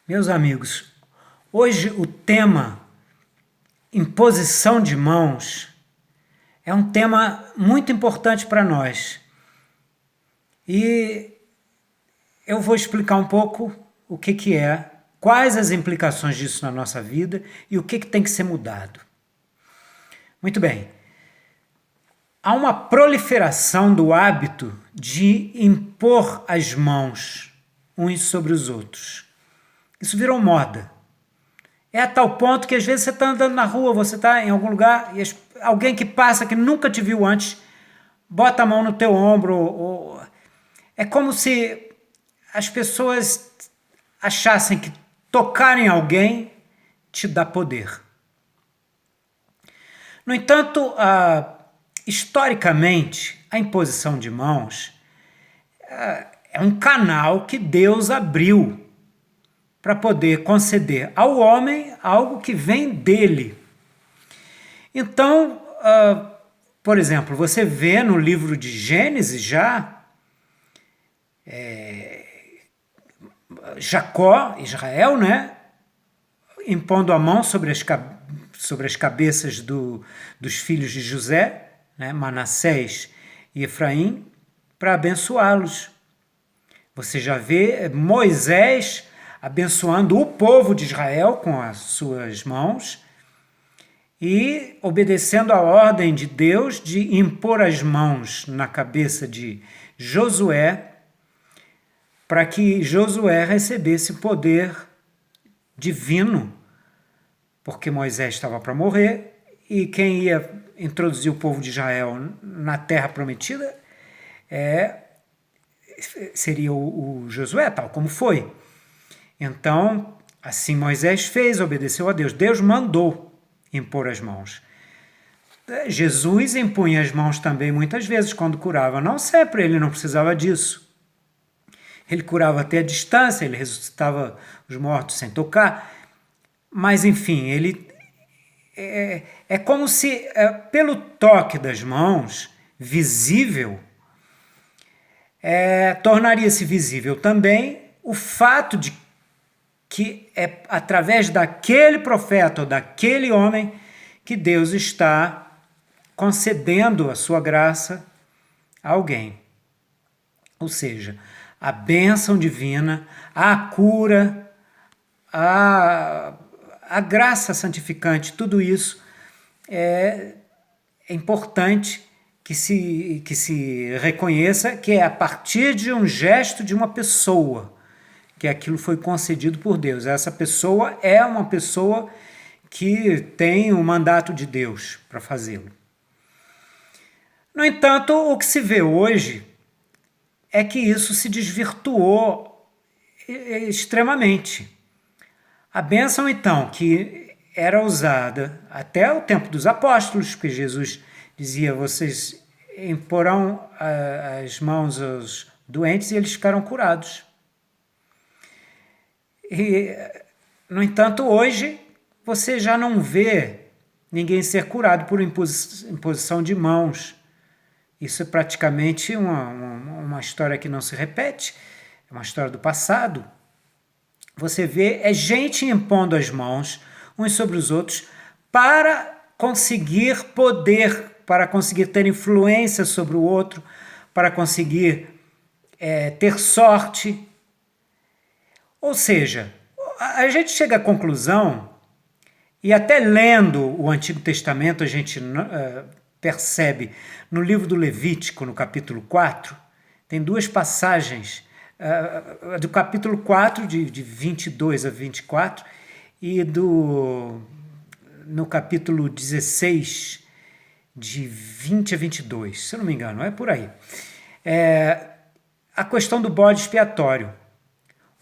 Meus amigos, hoje o tema imposição de mãos é um tema muito importante para nós. E eu vou explicar um pouco o que é, quais as implicações disso na nossa vida e o que tem que ser mudado. Muito bem. Há uma proliferação do hábito de impor as mãos uns sobre os outros. Isso virou moda. É a tal ponto que às vezes você está andando na rua, você está em algum lugar e alguém que passa, que nunca te viu antes, bota a mão no teu ombro. É como se as pessoas achassem que tocar em alguém te dá poder. No entanto, historicamente, a imposição de mãos é um canal que Deus abriu para poder conceder ao homem algo que vem dele. Então, por exemplo, você vê no livro de Gênesis já Jacó, Israel, né, impondo a mão sobre as cabeças dos filhos de José, né, Manassés e Efraim, para abençoá-los. Você já vê Moisés abençoando o povo de Israel com as suas mãos e obedecendo a ordem de Deus de impor as mãos na cabeça de Josué para que Josué recebesse poder divino, porque Moisés estava para morrer e quem ia introduzir o povo de Israel na terra prometida seria o Josué, tal como foi. Então, assim Moisés fez, obedeceu a Deus. Deus mandou impor as mãos. Jesus impunha as mãos também muitas vezes quando curava. Não sempre, ele não precisava disso. Ele curava até a distância, ele ressuscitava os mortos sem tocar. Mas, enfim, ele é como se, pelo toque das mãos, visível, tornaria-se visível também o fato de que é através daquele profeta ou daquele homem que Deus está concedendo a sua graça a alguém. Ou seja, a bênção divina, a cura, a graça santificante, tudo isso é importante que se reconheça que é a partir de um gesto de uma pessoa que aquilo foi concedido por Deus. Essa pessoa é uma pessoa que tem o mandato de Deus para fazê-lo. No entanto, o que se vê hoje é que isso se desvirtuou extremamente. A bênção, então, que era usada até o tempo dos apóstolos, porque Jesus dizia, vocês imporão as mãos aos doentes e eles ficaram curados. E, no entanto, hoje você já não vê ninguém ser curado por imposição de mãos. Isso é praticamente uma história que não se repete, é uma história do passado. Você vê gente impondo as mãos uns sobre os outros para conseguir poder, para conseguir ter influência sobre o outro, para conseguir ter sorte. Ou seja, a gente chega à conclusão, e até lendo o Antigo Testamento a gente percebe, no livro do Levítico, no capítulo 4, tem duas passagens, do capítulo 4, de 22 a 24, e no capítulo 16, de 20 a 22, se eu não me engano, é por aí. A questão do bode expiatório.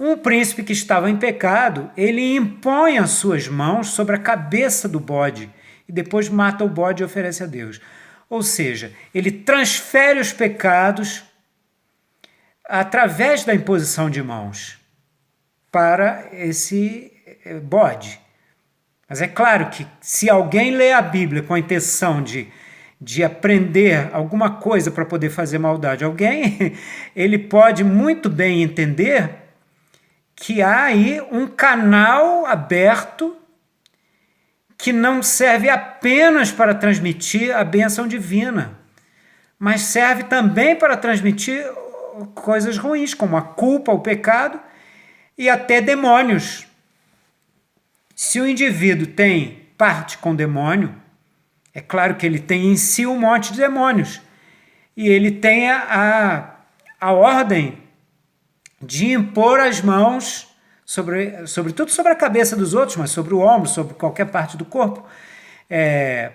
Um príncipe que estava em pecado, ele impõe as suas mãos sobre a cabeça do bode e depois mata o bode e oferece a Deus. Ou seja, ele transfere os pecados através da imposição de mãos para esse bode. Mas é claro que se alguém lê a Bíblia com a intenção de aprender alguma coisa para poder fazer maldade a alguém, ele pode muito bem entender que há aí um canal aberto que não serve apenas para transmitir a bênção divina, mas serve também para transmitir coisas ruins, como a culpa, o pecado e até demônios. Se o indivíduo tem parte com demônio, é claro que ele tem em si um monte de demônios, e ele tem a ordem de impor as mãos, sobretudo sobre a cabeça dos outros, mas sobre o ombro, sobre qualquer parte do corpo,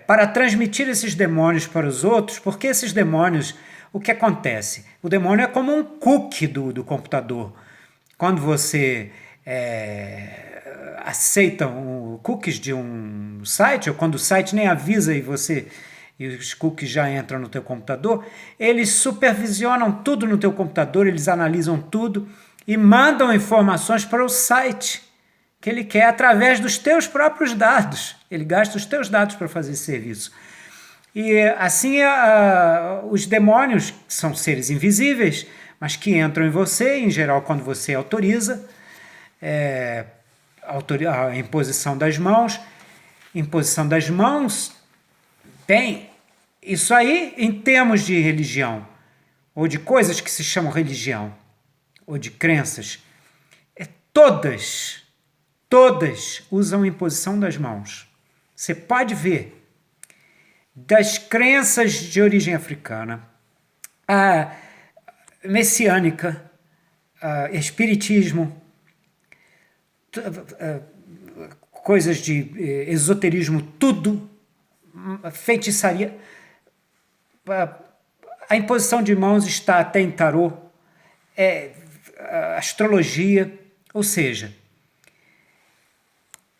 para transmitir esses demônios para os outros, porque esses demônios, o que acontece? O demônio é como um cookie do computador. Quando você aceita cookies de um site, ou quando o site nem avisa e os cookies já entram no teu computador, eles supervisionam tudo no teu computador, eles analisam tudo e mandam informações para o site que ele quer através dos teus próprios dados. Ele gasta os teus dados para fazer esse serviço. E assim os demônios, que são seres invisíveis, mas que entram em você, em geral quando você autoriza, a imposição das mãos. Imposição das mãos, bem, isso aí em termos de religião, ou de coisas que se chamam religião, ou de crenças, todas usam imposição das mãos. Você pode ver, das crenças de origem africana, a messiânica, a espiritismo, coisas de esoterismo, tudo, feitiçaria. A imposição de mãos está até em tarô, astrologia, ou seja,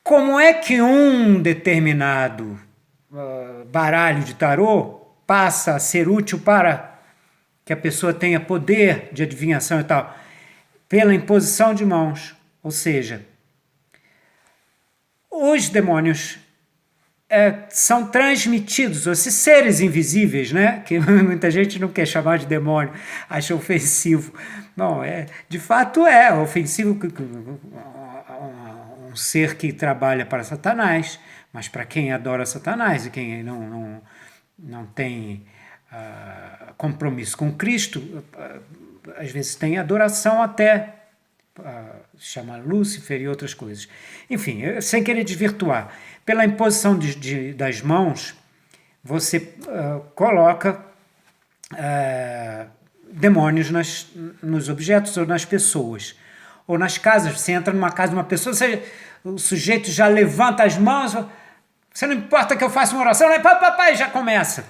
como é que um determinado baralho de tarô passa a ser útil para que a pessoa tenha poder de adivinhação e tal? Pela imposição de mãos, ou seja, os demônios são transmitidos, esses seres invisíveis, né? Que muita gente não quer chamar de demônio, acha ofensivo. Não, de fato é ofensivo um ser que trabalha para Satanás, mas para quem adora Satanás e quem não tem compromisso com Cristo, às vezes tem adoração até, chama Lúcifer e outras coisas. Enfim, sem querer desvirtuar, pela imposição das mãos, você coloca demônios nos objetos ou nas pessoas, ou nas casas. Você entra numa casa de uma pessoa, o sujeito já levanta as mãos, você não importa que eu faça uma oração, né? Papai, já começa.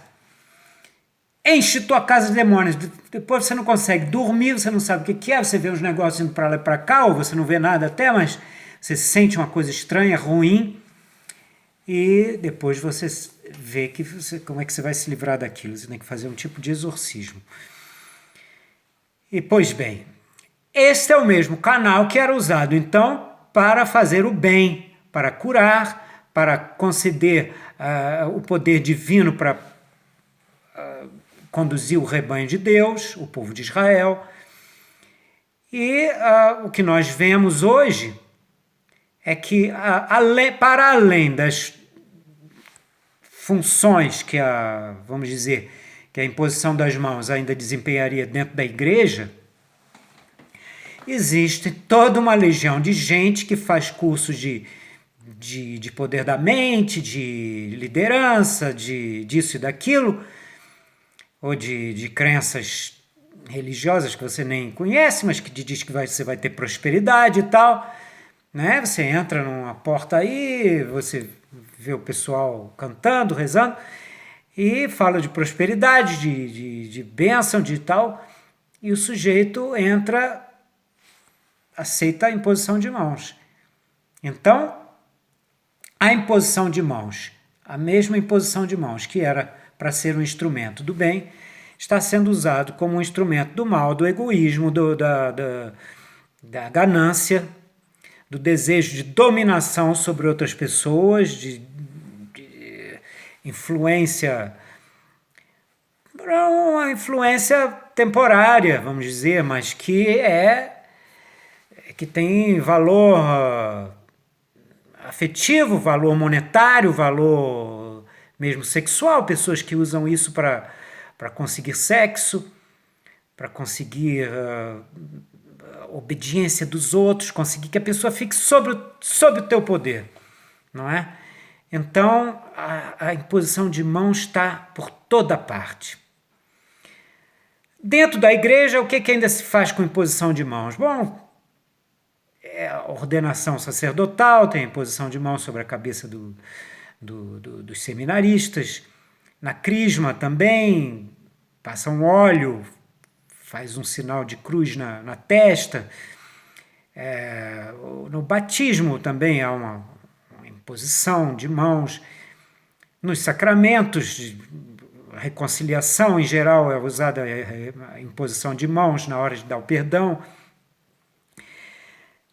Enche tua casa de demônios, depois você não consegue dormir, você não sabe o que é, você vê os negócios indo para lá e para cá, ou você não vê nada até, mas você sente uma coisa estranha, ruim, e depois você vê como é que você vai se livrar daquilo, você tem que fazer um tipo de exorcismo. E, pois bem, este é o mesmo canal que era usado, então, para fazer o bem, para curar, para conceder o poder divino para conduzir o rebanho de Deus, o povo de Israel. E o que nós vemos hoje é que, para além das funções que vamos dizer, que a imposição das mãos ainda desempenharia dentro da igreja, existe toda uma legião de gente que faz cursos de poder da mente, de liderança, disso e daquilo, ou de crenças religiosas que você nem conhece, mas que diz que você vai ter prosperidade e tal, né? Você entra numa porta aí, você vê o pessoal cantando, rezando, e fala de prosperidade, de bênção, de tal, e o sujeito entra, aceita a imposição de mãos. Então, a imposição de mãos, a mesma imposição de mãos que era para ser um instrumento do bem, está sendo usado como um instrumento do mal, do egoísmo, da ganância, do desejo de dominação sobre outras pessoas, de influência, uma influência temporária, vamos dizer, mas que que tem valor afetivo, valor monetário, valor mesmo sexual, pessoas que usam isso para conseguir sexo, para conseguir obediência dos outros, conseguir que a pessoa fique sob o teu poder, não é? Então, a imposição de mãos está por toda parte. Dentro da igreja, o que ainda se faz com imposição de mãos? Bom, é a ordenação sacerdotal, tem a imposição de mãos sobre a cabeça dos seminaristas. Na crisma também, passa um óleo, faz um sinal de cruz na testa. No batismo também há uma imposição de mãos. Nos sacramentos, a reconciliação em geral é usada a imposição de mãos na hora de dar o perdão.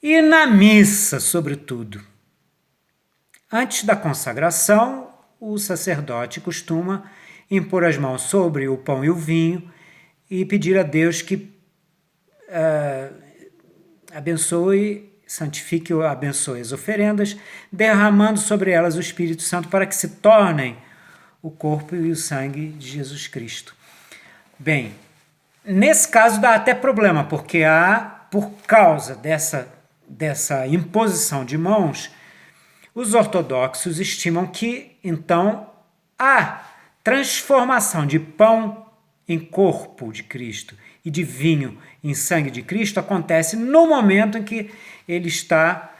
E na missa, sobretudo. Antes da consagração, o sacerdote costuma impor as mãos sobre o pão e o vinho e pedir a Deus que abençoe, santifique ou abençoe as oferendas, derramando sobre elas o Espírito Santo para que se tornem o corpo e o sangue de Jesus Cristo. Bem, nesse caso dá até problema, porque por causa dessa imposição de mãos, os ortodoxos estimam que, então, a transformação de pão em corpo de Cristo e de vinho em sangue de Cristo acontece no momento em que ele está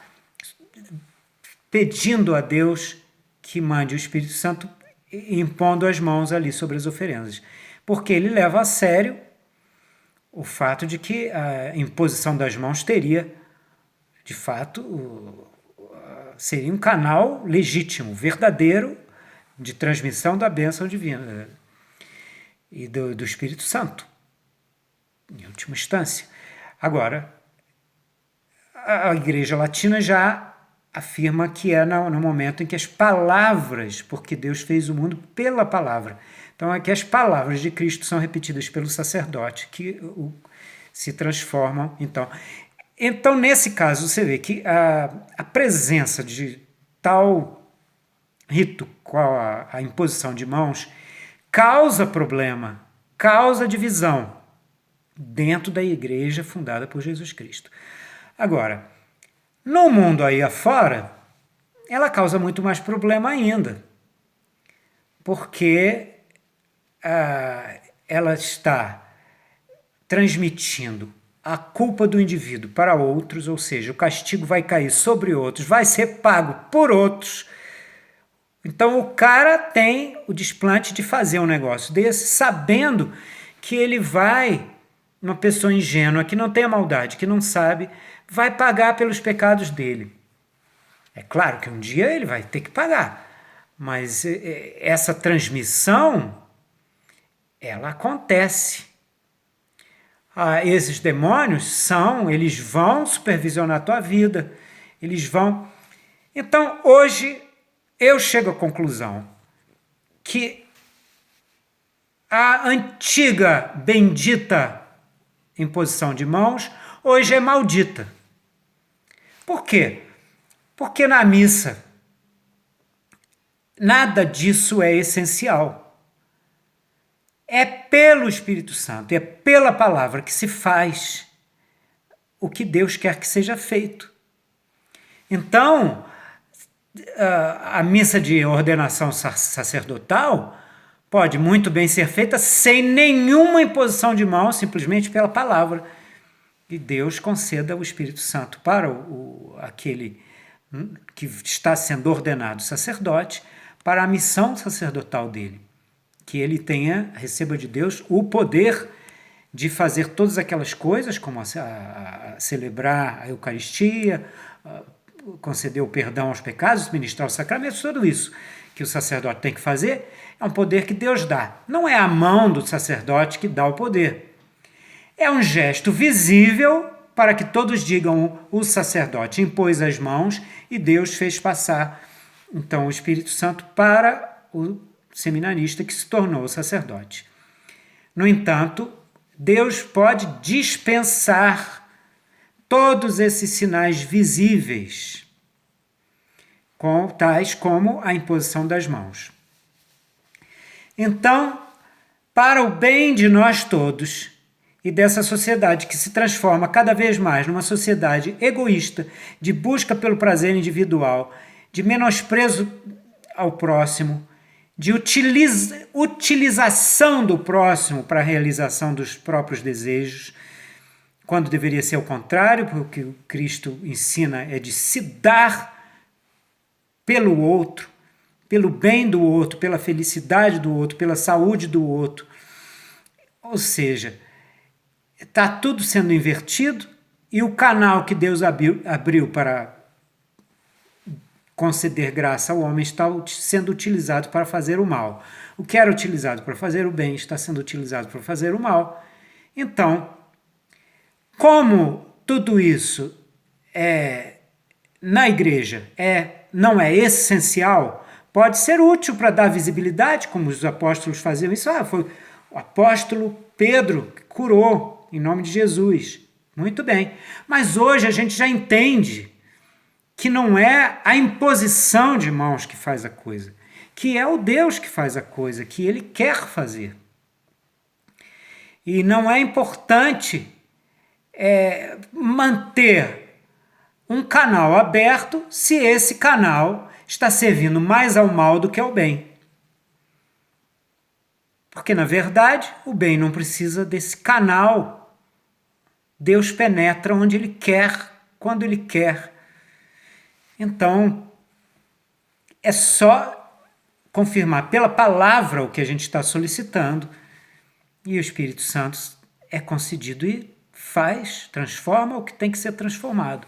pedindo a Deus que mande o Espírito Santo impondo as mãos ali sobre as oferendas. Porque ele leva a sério o fato de que a imposição das mãos teria, de fato, seria um canal legítimo, verdadeiro, de transmissão da bênção divina e do Espírito Santo, em última instância. Agora, a Igreja Latina já afirma que é no momento em que as palavras, porque Deus fez o mundo pela palavra, então é que as palavras de Cristo são repetidas pelo sacerdote, que se transformam, Então, nesse caso, você vê que a presença de tal rito, qual a imposição de mãos, causa problema, causa divisão dentro da igreja fundada por Jesus Cristo. Agora, no mundo aí afora, ela causa muito mais problema ainda, porque ela está transmitindo a culpa do indivíduo para outros, ou seja, o castigo vai cair sobre outros, vai ser pago por outros. Então o cara tem o desplante de fazer um negócio desse, sabendo que ele vai, uma pessoa ingênua, que não tem a maldade, que não sabe, vai pagar pelos pecados dele. É claro que um dia ele vai ter que pagar, mas essa transmissão, ela acontece. Esses demônios eles vão supervisionar a tua vida, eles vão... Então, hoje, eu chego à conclusão que a antiga bendita imposição de mãos, hoje é maldita. Por quê? Porque na missa, nada disso é essencial. É pelo Espírito Santo, é pela palavra que se faz o que Deus quer que seja feito. Então, a missa de ordenação sacerdotal pode muito bem ser feita sem nenhuma imposição de mão, simplesmente pela palavra. E Deus conceda o Espírito Santo para aquele que está sendo ordenado sacerdote, para a missão sacerdotal dele. Que ele receba de Deus o poder de fazer todas aquelas coisas, como a celebrar a Eucaristia, conceder o perdão aos pecados, ministrar os sacramentos, tudo isso que o sacerdote tem que fazer, é um poder que Deus dá. Não é a mão do sacerdote que dá o poder. É um gesto visível para que todos digam: o sacerdote impôs as mãos e Deus fez passar, então, o Espírito Santo para o seminarista que se tornou sacerdote. No entanto, Deus pode dispensar todos esses sinais visíveis, tais como a imposição das mãos. Então, para o bem de nós todos e dessa sociedade que se transforma cada vez mais numa sociedade egoísta, de busca pelo prazer individual, de menosprezo ao próximo, de utilização do próximo para a realização dos próprios desejos, quando deveria ser o contrário, porque o que Cristo ensina é de se dar pelo outro, pelo bem do outro, pela felicidade do outro, pela saúde do outro. Ou seja, está tudo sendo invertido e o canal que Deus abriu para conceder graça ao homem está sendo utilizado para fazer o mal. O que era utilizado para fazer o bem está sendo utilizado para fazer o mal. Então, como tudo isso na igreja não é essencial, pode ser útil para dar visibilidade, como os apóstolos faziam isso. Foi o apóstolo Pedro que curou em nome de Jesus. Muito bem. Mas hoje a gente já entende que não é a imposição de mãos que faz a coisa, que é o Deus que faz a coisa, que Ele quer fazer. E não é importante manter um canal aberto se esse canal está servindo mais ao mal do que ao bem. Porque, na verdade, o bem não precisa desse canal. Deus penetra onde Ele quer, quando Ele quer. Então, é só confirmar pela palavra o que a gente está solicitando e o Espírito Santo é concedido e transforma o que tem que ser transformado.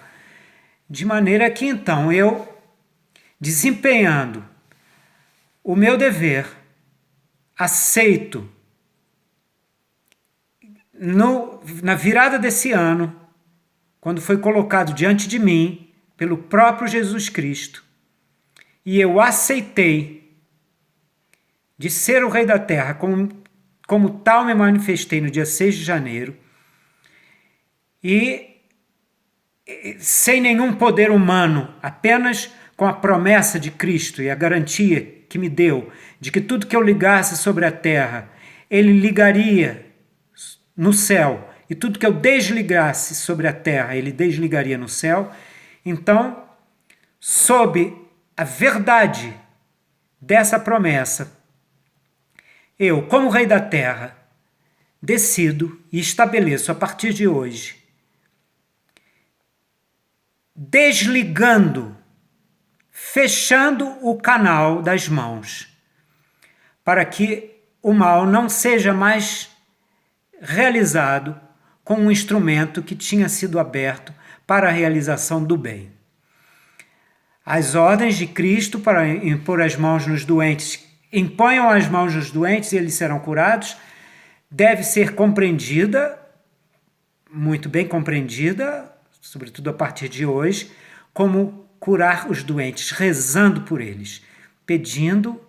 De maneira que, então, eu, desempenhando o meu dever, aceito, na virada desse ano, quando foi colocado diante de mim, pelo próprio Jesus Cristo, e eu aceitei de ser o Rei da Terra, como tal me manifestei no dia 6 de janeiro, e sem nenhum poder humano, apenas com a promessa de Cristo e a garantia que me deu de que tudo que eu ligasse sobre a terra, Ele ligaria no céu, e tudo que eu desligasse sobre a terra, Ele desligaria no céu. Então, sob a verdade dessa promessa, eu, como Rei da Terra, decido e estabeleço a partir de hoje, desligando, fechando o canal das mãos, para que o mal não seja mais realizado com um instrumento que tinha sido aberto para a realização do bem. As ordens de Cristo para impor as mãos nos doentes, imponham as mãos nos doentes e eles serão curados, deve ser compreendida, muito bem compreendida, sobretudo a partir de hoje, como curar os doentes, rezando por eles, pedindo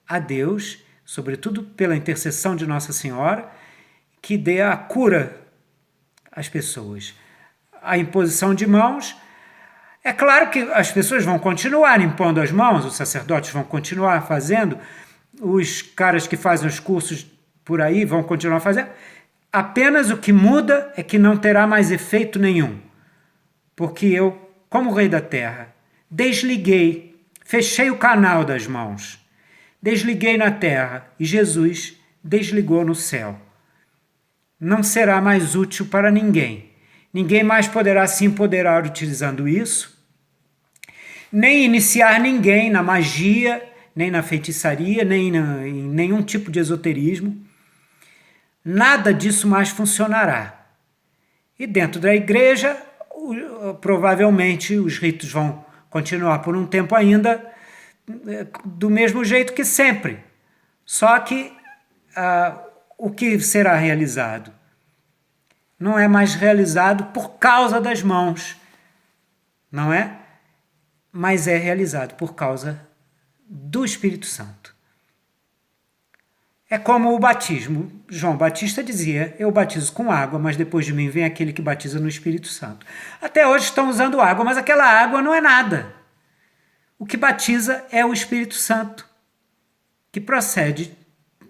a Deus, sobretudo pela intercessão de Nossa Senhora, que dê a cura às pessoas. A imposição de mãos, é claro que as pessoas vão continuar impondo as mãos, os sacerdotes vão continuar fazendo, os caras que fazem os cursos por aí vão continuar fazendo, apenas o que muda é que não terá mais efeito nenhum, porque eu, como Rei da Terra, desliguei, fechei o canal das mãos, desliguei na terra e Jesus desligou no céu. Não será mais útil para ninguém. Ninguém mais poderá se empoderar utilizando isso, nem iniciar ninguém na magia, nem na feitiçaria, nem em nenhum tipo de esoterismo. Nada disso mais funcionará. E dentro da igreja, provavelmente os ritos vão continuar por um tempo ainda do mesmo jeito que sempre. Só que o que será realizado não é mais realizado por causa das mãos, não é? Mas é realizado por causa do Espírito Santo. É como o batismo. João Batista dizia: eu batizo com água, mas depois de mim vem aquele que batiza no Espírito Santo. Até hoje estão usando água, mas aquela água não é nada. O que batiza é o Espírito Santo, que procede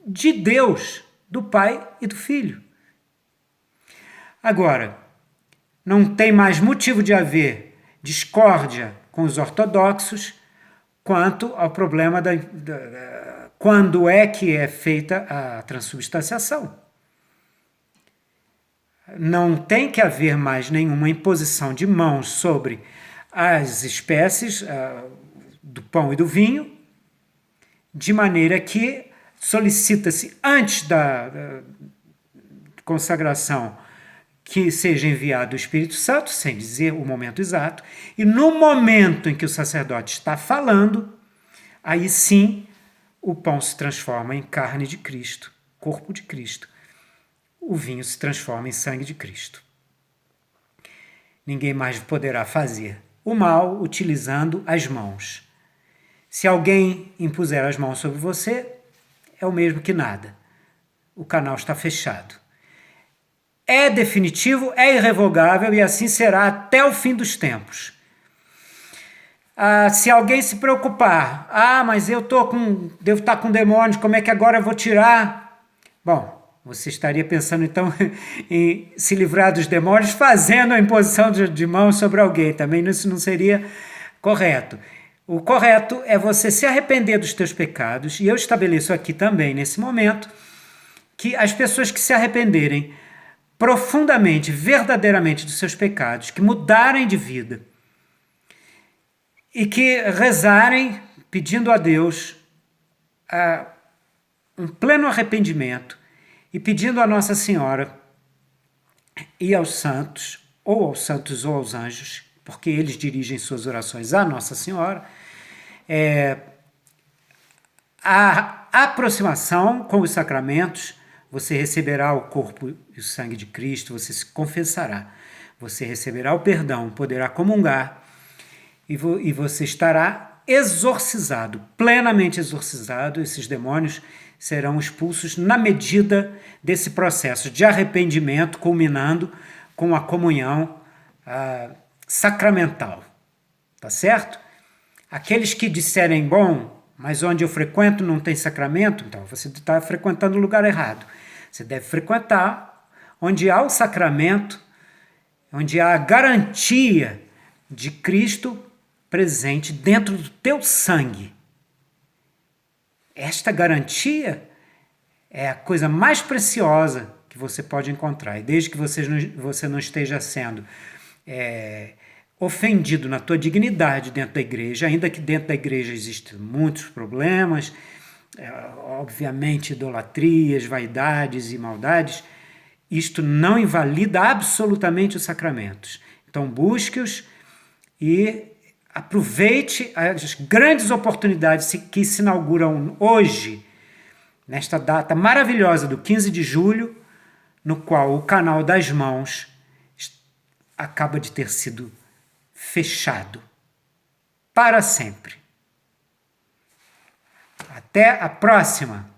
de Deus, do Pai e do Filho. Agora, não tem mais motivo de haver discórdia com os ortodoxos quanto ao problema quando é que é feita a transubstanciação. Não tem que haver mais nenhuma imposição de mãos sobre as espécies do pão e do vinho, de maneira que solicita-se antes da consagração que seja enviado o Espírito Santo, sem dizer o momento exato, e no momento em que o sacerdote está falando, aí sim o pão se transforma em carne de Cristo, corpo de Cristo. O vinho se transforma em sangue de Cristo. Ninguém mais poderá fazer o mal utilizando as mãos. Se alguém impuser as mãos sobre você, é o mesmo que nada. O canal está fechado. É definitivo, é irrevogável e assim será até o fim dos tempos. Se alguém se preocupar, mas eu devo estar com demônios, como é que agora eu vou tirar? Bom, você estaria pensando então em se livrar dos demônios fazendo a imposição de mãos sobre alguém. Também isso não seria correto. O correto é você se arrepender dos teus pecados, e eu estabeleço aqui também, nesse momento, que as pessoas que se arrependerem profundamente, verdadeiramente dos seus pecados, que mudarem de vida e que rezarem pedindo a Deus um pleno arrependimento e pedindo a Nossa Senhora e aos santos ou aos anjos, porque eles dirigem suas orações à Nossa Senhora, a aproximação com os sacramentos. Você receberá o corpo e o sangue de Cristo, você se confessará, você receberá o perdão, poderá comungar e você estará exorcizado, plenamente exorcizado. Esses demônios serão expulsos na medida desse processo de arrependimento, culminando com a comunhão sacramental. Tá certo? Aqueles que disserem, bom, mas onde eu frequento não tem sacramento, então você está frequentando o lugar errado. Você deve frequentar onde há o sacramento, onde há a garantia de Cristo presente dentro do teu sangue. Esta garantia é a coisa mais preciosa que você pode encontrar. E desde que você não esteja sendo ofendido na tua dignidade dentro da igreja, ainda que dentro da igreja existem muitos problemas, obviamente idolatrias, vaidades e maldades, isto não invalida absolutamente os sacramentos. Então busque-os e aproveite as grandes oportunidades que se inauguram hoje, nesta data maravilhosa do 15 de julho, no qual o canal das mãos acaba de ter sido fechado para sempre. Até a próxima!